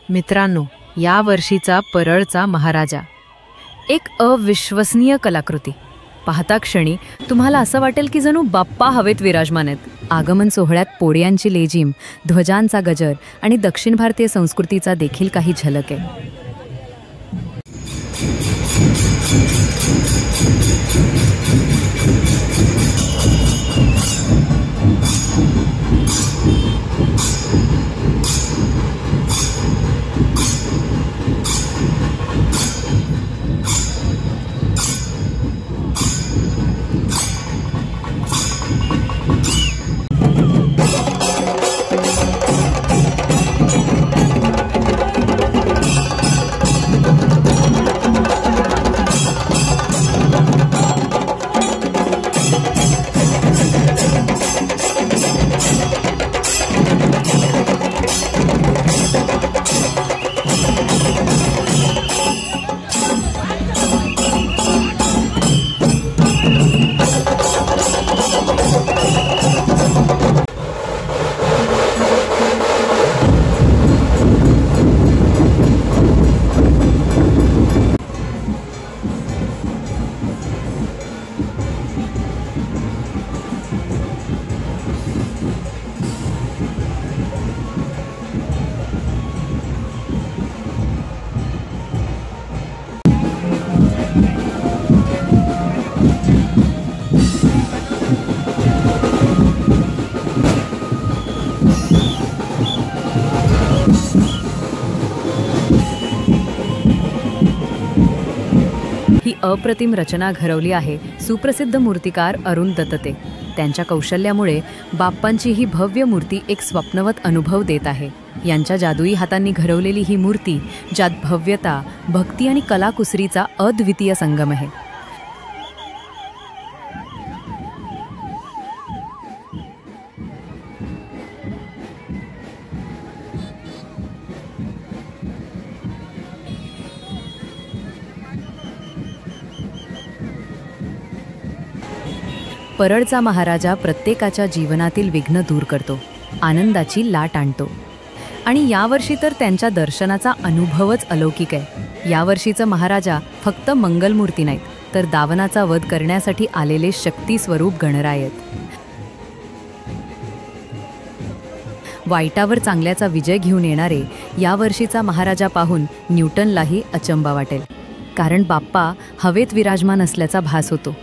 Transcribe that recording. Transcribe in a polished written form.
मित्रांनो, या वर्षीचा परळचा महाराजा एक अविश्वसनीय कलाकृती पाहता क्षणी तुम्हाला असं वाटेल की जणू बाप्पा हवेत विराजमान आहेत। आगमन सोहळ्यात पोळ्यांची लेझीम, ध्वजांचा गजर आणि दक्षिण भारतीय संस्कृतीचा देखील काही झलक आहे। ही अप्रतिम रचना घडवली आहे सुप्रसिद्ध मूर्तिकार अरुण दत्ते। त्यांच्या कौशल्यामुळे बाप्पांची ही भव्य मूर्ती एक स्वप्नवत अनुभव देत आहे। यांच्या जादुई हातांनी घडवलेली ही मूर्ती ज्यात भव्यता, भक्ती आणि कलाकुसरीचा अद्वितीय संगम आहे। परळचा महाराजा प्रत्येकाच्या जीवनातील विघ्न दूर करतो, आनंदाची लाट आणतो आणि यावर्षी तर त्यांच्या दर्शनाचा अनुभवच अलौकिक आहे। यावर्षीचा महाराजा फक्त मंगलमूर्ती नाहीत तर दावनाचा वध करण्यासाठी आलेले शक्ती स्वरूप गणराय आहेत। वाईटावर चांगल्याचा विजय घेऊन येणारे यावर्षीचा महाराजा पाहून न्यूटनलाही अचंबा वाटेल, कारण बाप्पा हवेत विराजमान असल्याचा भास होतो।